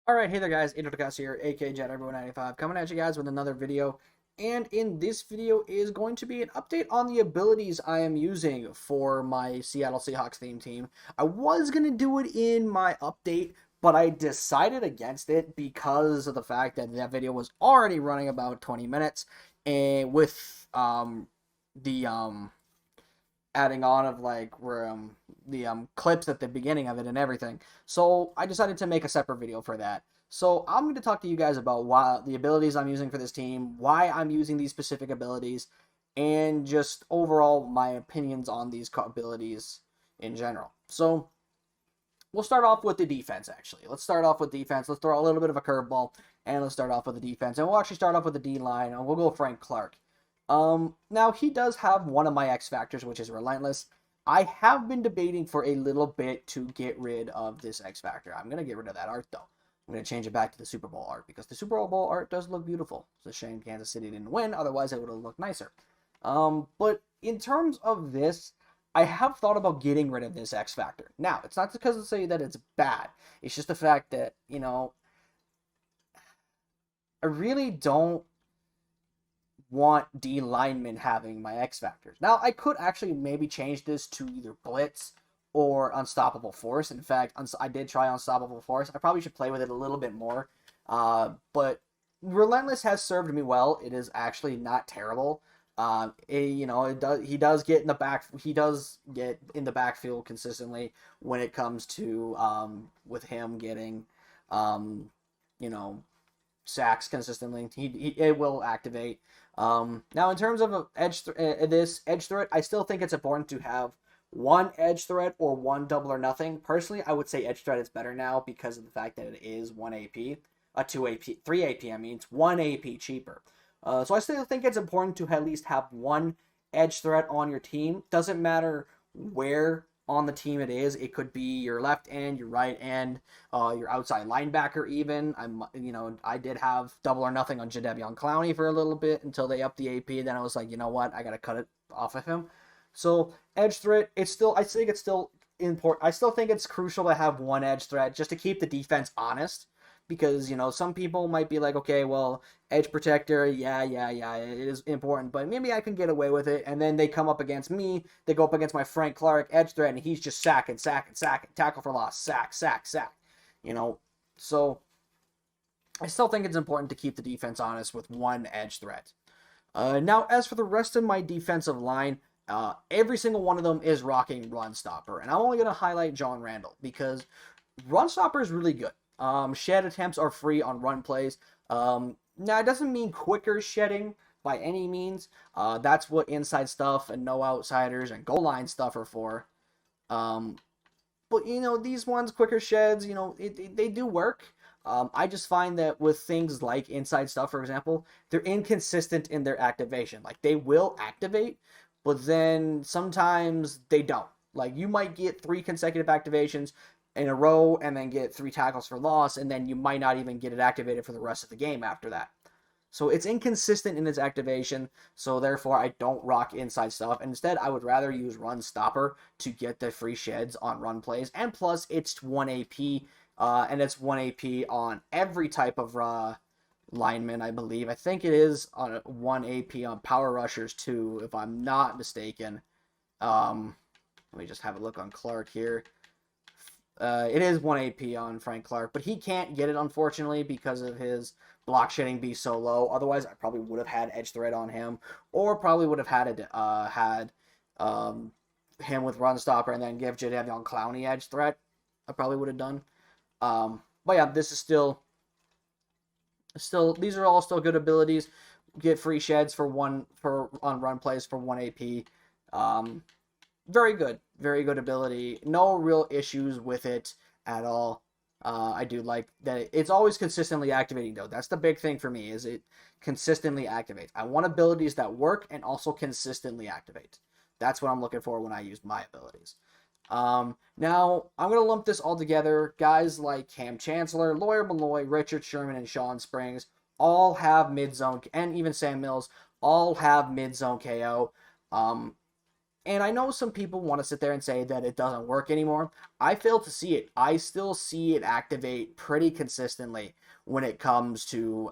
Alright, hey there guys, Adrian here, aka JetEveryone95, coming at you guys with another video. And in this video is going to be an update on the abilities I am using for my Seattle Seahawks theme team. I was going to do it in my update, but I decided against it because of the fact that that video was already running about 20 minutes, and with the adding on of like where the clips at the beginning of it and everything. So I decided to make a separate video for that. So I'm going to talk to you guys about why the abilities I'm using for this team, why I'm using these specific abilities, and just overall my opinions on these abilities in general. So we'll start off with the defense, actually. Let's start off with defense. Let's throw a little bit of a curveball, and let's start off with the defense. And we'll actually start off with the D-line, and we'll go Frank Clark. Now he does have one of my X factors, which is relentless. I have been debating for a little bit to get rid of this X factor. I'm gonna get rid of that art though. I'm gonna change it back to the Super Bowl art because the Super Bowl art does look beautiful. It's a shame Kansas City didn't win; otherwise, it would have looked nicer. But in terms of this, I have thought about getting rid of this X factor. Now, it's not because to say that it's bad. It's just the fact that I really don't want D linemen having my X factors. Now, I could actually maybe change this to either Blitz or Unstoppable Force. In fact, I did try Unstoppable Force. I probably should play with it a little bit more. But Relentless has served me well. It is actually not terrible. It does. He does get in the back. He does get in the backfield consistently when it comes to with him getting, you know, sacks consistently. It will activate. Now, in terms of this edge threat, I still think it's important to have one edge threat or one double or nothing. Personally, I would say edge threat is better now because of the fact that it is 1 AP, 2 AP, 3 AP. I mean, it's 1 AP cheaper. So I still think it's important to at least have one edge threat on your team. Doesn't matter where on the team it is. It could be your left end, your right end, your outside linebacker even. I did have double or nothing on Jadeveon Clowney for a little bit until they upped the AP. Then I was like, you know what? I got to cut it off of him. So edge threat, I think it's still important. I still think it's crucial to have one edge threat just to keep the defense honest. Because, some people might be like, okay, well, edge protector, yeah, it is important, but maybe I can get away with it. And then they come up against me, they go up against my Frank Clark edge threat, and he's just sacking, tackle for loss, sack. So I still think it's important to keep the defense honest with one edge threat. Now, as for the rest of my defensive line, every single one of them is rocking run stopper, and I'm only going to highlight John Randall because run stopper is really good. Shed attempts are free on run plays. Now, it doesn't mean quicker shedding by any means. That's what inside stuff and no outsiders and goal line stuff are for. But, these ones, quicker sheds, they do work. I just find that with things like inside stuff, for example, they're inconsistent in their activation. Like, they will activate, but then sometimes they don't. Like, you might get 3 consecutive activations in a row and then get 3 tackles for loss, and then you might not even get it activated for the rest of the game after that. So it's inconsistent in its activation, so therefore I don't rock inside stuff. Instead, I would rather use run stopper to get the free sheds on run plays, and plus it's 1 AP, and it's 1 AP on every type of lineman, I believe. I think it is on 1 AP on power rushers too, if I'm not mistaken. Let me just have a look on Clark here. It is 1 AP on Frank Clark, but he can't get it, unfortunately, because of his block shedding be so low. Otherwise, I probably would have had edge threat on him, or probably would have had him with run stopper and then give Jadeveon Clowney edge threat. I probably would have done. But yeah, this is still these are all still good abilities. Get free sheds on run plays for 1 AP. Very good ability. No real issues with it at all. I do like that it's always consistently activating though. That's the big thing for me, is it consistently activates. I want abilities that work and also consistently activate. That's what I'm looking for when I use my abilities. Now I'm gonna lump this all together. Guys like Cam Chancellor, Lawyer Malloy, Richard Sherman, and Sean Springs all have mid zone, and even Sam Mills all have mid zone KO. And I know some people want to sit there and say that it doesn't work anymore. I fail to see it. I still see it activate pretty consistently when it comes to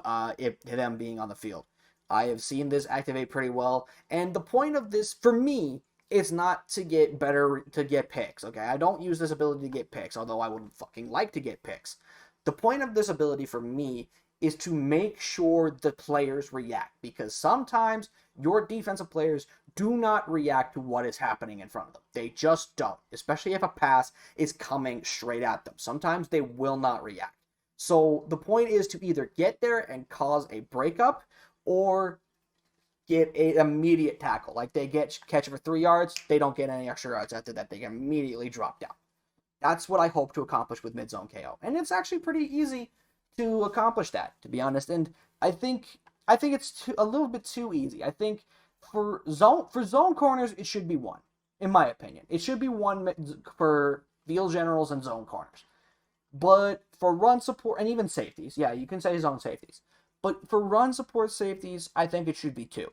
them being on the field. I have seen this activate pretty well. And the point of this, for me, is not to get better, to get picks, okay? I don't use this ability to get picks, although I would fucking like to get picks. The point of this ability for me is to make sure the players react, because sometimes your defensive players do not react to what is happening in front of them. They just don't, especially if a pass is coming straight at them. Sometimes they will not react. So the point is to either get there and cause a breakup or get an immediate tackle. Like they catch it for 3 yards, they don't get any extra yards after that. They can immediately drop down. That's what I hope to accomplish with mid-zone KO. And it's actually pretty easy to accomplish that, to be honest. And I think it's a little bit too easy. I think for zone corners, it should be one, in my opinion. It should be one for field generals and zone corners. But for run support and even safeties, yeah, you can say zone safeties. But for run support safeties, I think it should be two.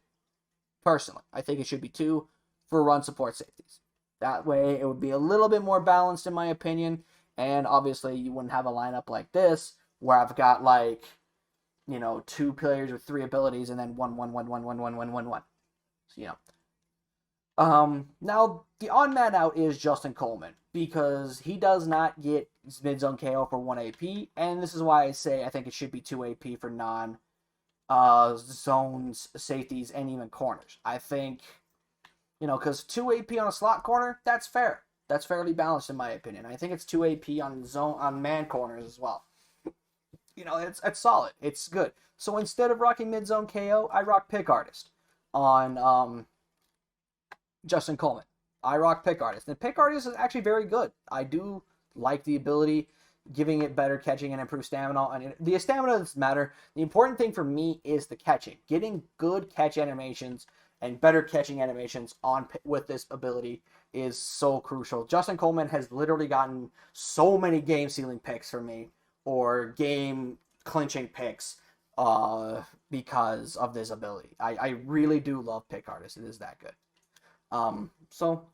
Personally, I think it should be two for run support safeties. That way, it would be a little bit more balanced, in my opinion. And obviously, you wouldn't have a lineup like this where I've got like, you know, 2 players with 3 abilities and then 1. So, you know. Now the odd man out is Justin Coleman, because he does not get mid zone KO for 1 AP, and this is why I say I think it should be 2 AP for non zones, safeties, and even corners. I think, you know, because 2 AP on a slot corner, that's fair. That's fairly balanced in my opinion. I think it's 2 AP on man corners as well. You know, it's solid. It's good. So instead of rocking mid zone KO, I rock pick artist on Justin Coleman. I rock pick artist. And pick artist is actually very good. I do like the ability, giving it better catching and improved stamina. And the stamina doesn't matter. The important thing for me is the catching. Getting good catch animations and better catching animations with this ability is so crucial. Justin Coleman has literally gotten so many game sealing picks for me, or game clinching picks, because of this ability. I really do love pick artist. It is that good. So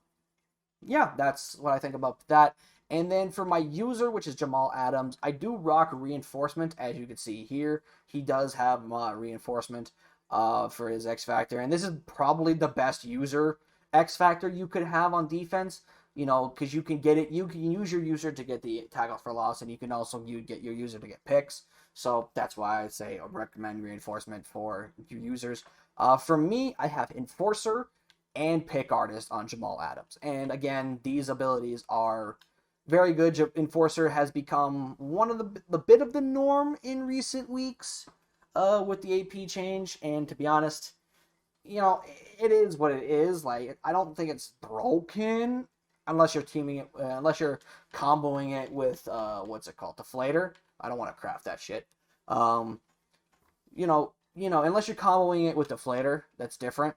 yeah, that's what I think about that. And then for my user, which is Jamal Adams, I do rock reinforcement. As you can see here, he does have reinforcement for his X Factor. And this is probably the best user X Factor you could have on defense, you know, because you can get it. You can use your user to get the tackles for loss, and you can also get your user to get picks. So that's why I say I recommend reinforcement for your users. For me, I have Enforcer and Pick Artist on Jamal Adams. And again, these abilities are very good. Enforcer has become one of the bit of the norm in recent weeks with the AP change. And to be honest, you know, it is what it is. Like, I don't think it's broken unless you're unless you're comboing it with what's it called, Deflator. I don't want to craft that shit. Unless you're comboing it with Deflator, that's different.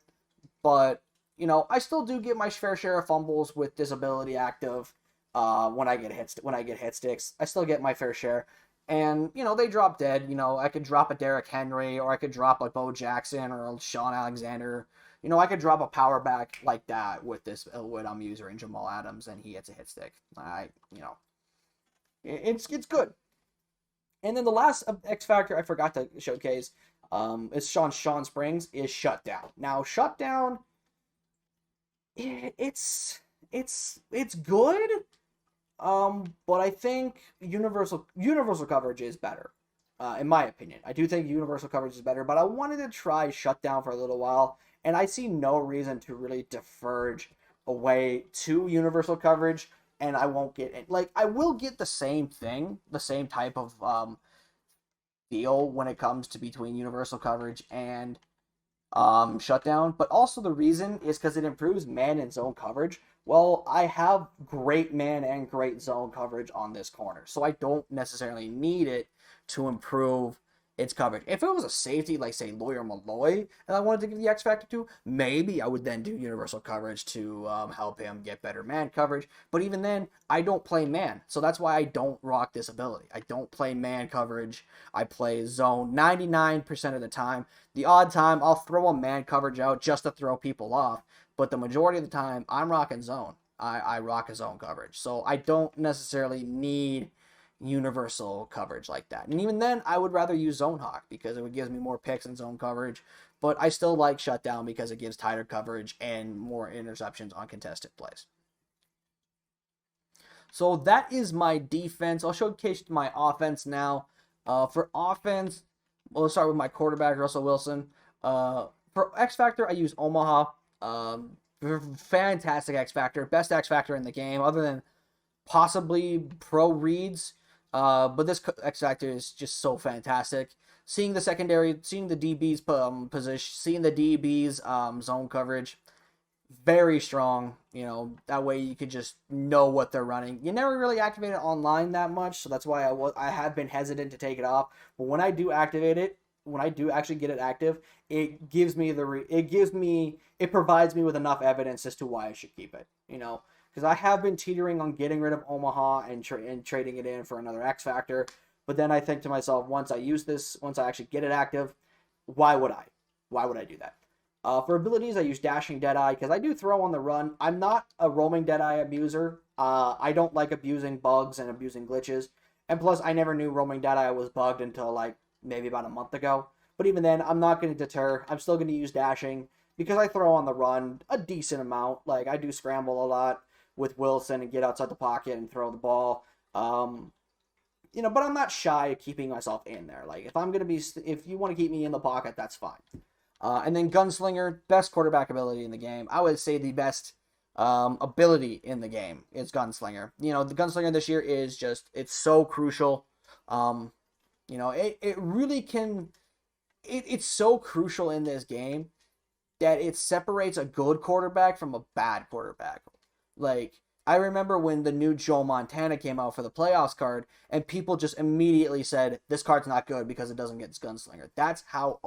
But you know, I still do get my fair share of fumbles with this ability active. When I get hit sticks, I still get my fair share. And you know, they drop dead. You know, I could drop a Derrick Henry, or I could drop a Bo Jackson or a Sean Alexander. You know, I could drop a power back like that with this when I'm using Jamal Adams and he hits a hit stick. It's good. And then the last X Factor I forgot to showcase is Sean Springs is Shutdown. Now, Shutdown, it's good, but I think universal coverage is better, in my opinion. I do think universal coverage is better, but I wanted to try Shutdown for a little while, and I see no reason to really diverge away to universal coverage, and I won't get it. Like, I will get the same thing, the same type of deal when it comes to between universal coverage and Shutdown, but also the reason is because it improves man and zone coverage. Well, I have great man and great zone coverage on this corner, so I don't necessarily need it to improve it's coverage. If it was a safety, like say Lawyer Malloy, and I wanted to give the X Factor to, maybe I would then do universal coverage to help him get better man coverage. But even then, I don't play man, so that's why I don't rock this ability. I don't play man coverage. I play zone 99% of the time. The odd time, I'll throw a man coverage out just to throw people off, but the majority of the time, I'm rocking zone. I rock a zone coverage, so I don't necessarily need universal coverage like that. And even then, I would rather use Zone Hawk because it would give me more picks in zone coverage. But I still like Shutdown because it gives tighter coverage and more interceptions on contested plays. So that is my defense. I'll showcase my offense now. For offense, well, let's start with my quarterback, Russell Wilson. For X Factor, I use Omaha. Fantastic X Factor. Best X Factor in the game, other than possibly pro reads. But this X Factor is just so fantastic. Seeing the secondary, seeing the DB's position, seeing the DB's zone coverage, very strong. You know, that way you could just know what they're running. You never really activate it online that much, so that's why I have been hesitant to take it off. But when I do activate it, when I do actually get it active, it gives me it provides me with enough evidence as to why I should keep it. You know, because I have been teetering on getting rid of Omaha and trading it in for another X Factor. But then I think to myself, once I actually get it active, why would I? Why would I do that? For abilities, I use Dashing Deadeye because I do throw on the run. I'm not a roaming Deadeye abuser. I don't like abusing bugs and abusing glitches. And plus, I never knew roaming Deadeye was bugged until like maybe about a month ago. But even then, I'm not going to deter. I'm still going to use Dashing because I throw on the run a decent amount. Like, I do scramble a lot with Wilson and get outside the pocket and throw the ball. You know, but I'm not shy of keeping myself in there. Like, if you want to keep me in the pocket, that's fine. And then Gunslinger, best quarterback ability in the game. I would say the best ability in the game is Gunslinger. You know, the Gunslinger this year is just, it's so crucial. You know, it really can, it's so crucial in this game that it separates a good quarterback from a bad quarterback. Like, I remember when the new Joe Montana came out for the playoffs card, and people just immediately said, this card's not good because it doesn't get Gunslinger. That's how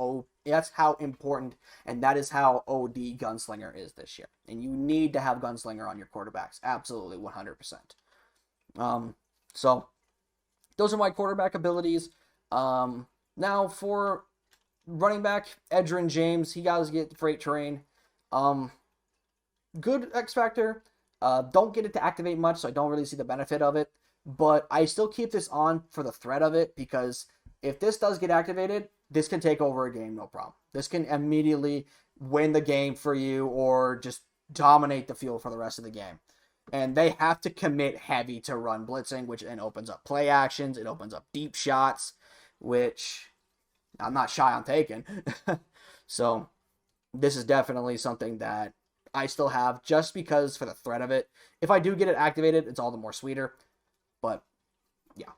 important, and that is how OD Gunslinger is this year. And you need to have Gunslinger on your quarterbacks. Absolutely, 100%. So, those are my quarterback abilities. Now, for running back, Edgerrin James, he got to get the freight train. Good X Factor. Don't get it to activate much, so I don't really see the benefit of it. But I still keep this on for the threat of it, because if this does get activated, this can take over a game, no problem. This can immediately win the game for you or just dominate the field for the rest of the game. And they have to commit heavy to run blitzing, which then opens up play actions. It opens up deep shots, which I'm not shy on taking. So this is definitely something that I still have just because for the threat of it. If I do get it activated, it's all the more sweeter. But yeah.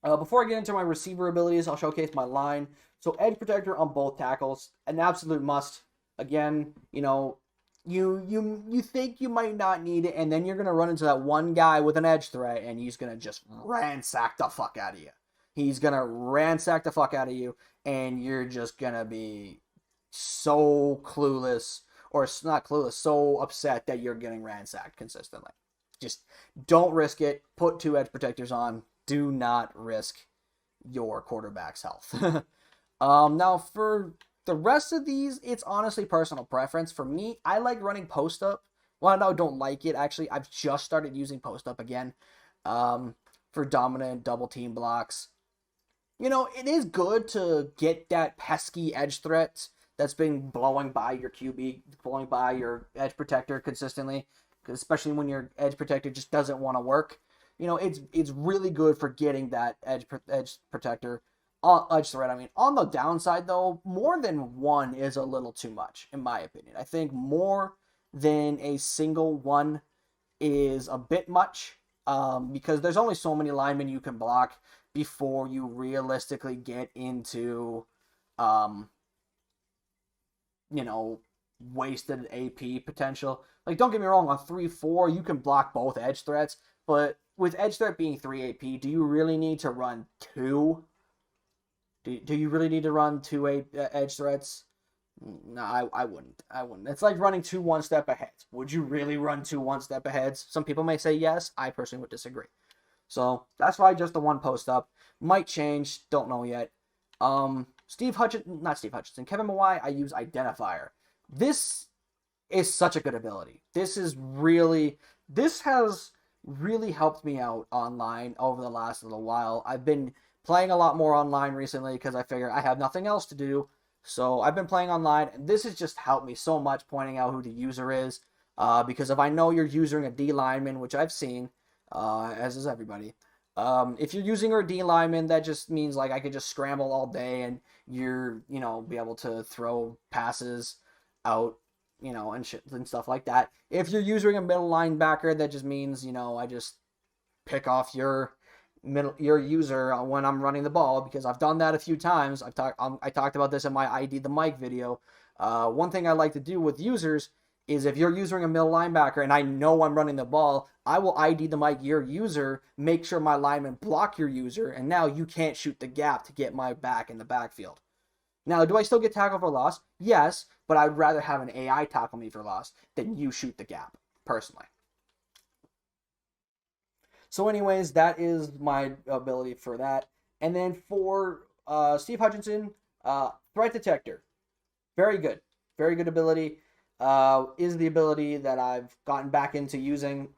Before I get into my receiver abilities, I'll showcase my line. So edge protector on both tackles, an absolute must. Again, you know, you think you might not need it, and then you're gonna run into that one guy with an edge threat, and he's gonna just ransack the fuck out of you. He's gonna ransack the fuck out of you, and you're just gonna be so clueless, or not clueless, so upset that you're getting ransacked consistently. Just don't risk it. Put 2 edge protectors on. Do not risk your quarterback's health. Now, for the rest of these, it's honestly personal preference. For me, I like running post up. Well, no, I don't like it, actually. I've just started using post up again for dominant double team blocks. You know, it is good to get that pesky edge threat that's been blowing by your QB, blowing by your edge protector consistently, especially when your edge protector just doesn't want to work. You know, it's really good for getting that edge protector, edge threat. I mean, on the downside though, more than one is a little too much, in my opinion. I think more than a single one is a bit much, because there's only so many linemen you can block before you realistically get into, you know, wasted AP potential. Like, don't get me wrong, on 3-4, you can block both edge threats, but with edge threat being 3 AP, do you really need to run 2 Do you really need to run two edge threats? No, I wouldn't. I wouldn't. It's like running two one step aheads. Would you really run two one step aheads? Some people may say yes. I personally would disagree. So that's why just the one post up might change. Don't know yet. Not Steve Hutchinson, Kevin Mawai. I use identifier. This is such a good ability. This has really helped me out online over the last little while. I've been playing a lot more online recently because I figure I have nothing else to do. So I've been playing online, and this has just helped me so much pointing out who the user is. Because if I know you're using a D lineman, which I've seen, as is everybody, if you're using a D lineman, that just means like I could just scramble all day and be able to throw passes out, and shit and stuff like that. If you're using a middle linebacker, that just means, I just pick off your user when I'm running the ball, because I've done that a few times. I talked about this in my ID the Mike video. One thing I like to do with users is if you're using a middle linebacker and I know I'm running the ball, I will ID the Mike your user, make sure my linemen block your user, and now you can't shoot the gap to get my back in the backfield. Now, do I still get tackled for loss? Yes, but I'd rather have an AI tackle me for loss than you shoot the gap, personally. So anyways, that is my ability for that. And then for Steve Hutchinson, threat detector. Very good. Very good ability. Is the ability that I've gotten back into using.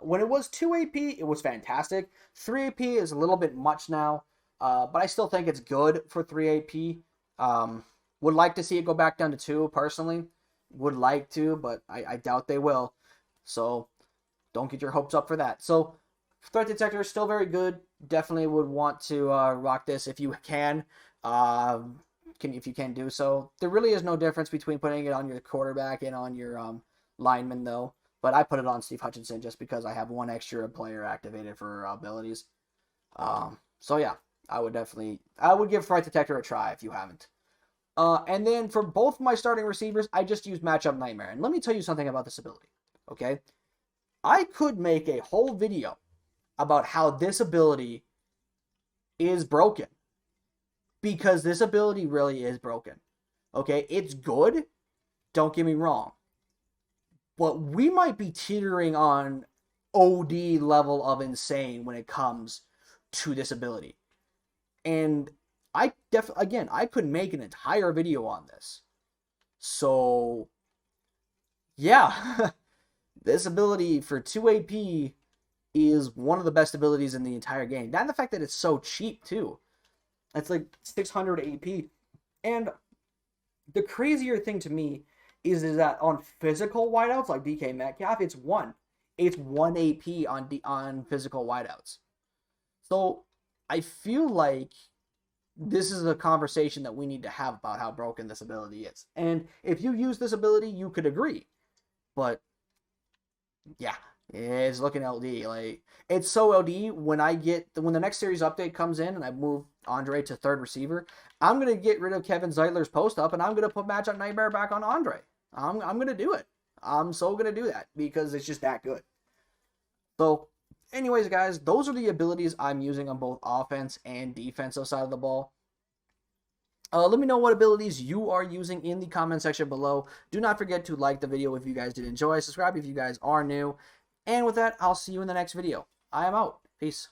When it was 2 AP, it was fantastic. 3 AP is a little bit much now, but I still think it's good for 3 AP. Would like to see it go back down to 2, personally. Would like to, but I doubt they will. So don't get your hopes up for that. So threat detector is still very good. Definitely would want to rock this if you can. If you can do so. There really is no difference between putting it on your quarterback and on your lineman, though. But I put it on Steve Hutchinson just because I have one extra player activated for abilities. So yeah, I would give threat detector a try if you haven't. And then for both my starting receivers, I just use matchup nightmare. And let me tell you something about this ability. Okay, I could make a whole video about how this ability is broken, because this ability really is broken. Okay, it's good, don't get me wrong, but we might be teetering on OD level of insane when it comes to this ability. And I could make an entire video on this. So yeah, this ability for 2 AP is one of the best abilities in the entire game. And the fact that it's so cheap too. It's like 600 AP. And the crazier thing to me is that on physical wideouts like DK Metcalf, it's 1. It's 1 AP on physical wideouts. So I feel like this is a conversation that we need to have about how broken this ability is. And if you use this ability, you could agree. But yeah, it's looking LD. Like, it's so LD when the next series update comes in and I move Andre to third receiver, I'm gonna get rid of Kevin Zeitler's post up and I'm gonna put matchup nightmare back on Andre. I'm gonna do it. I'm so gonna do that because it's just that good. So, anyways, guys, those are the abilities I'm using on both offense and defensive side of the ball. Let me know what abilities you are using in the comment section below. Do not forget to like the video if you guys did enjoy. Subscribe if you guys are new. And with that, I'll see you in the next video. I am out. Peace.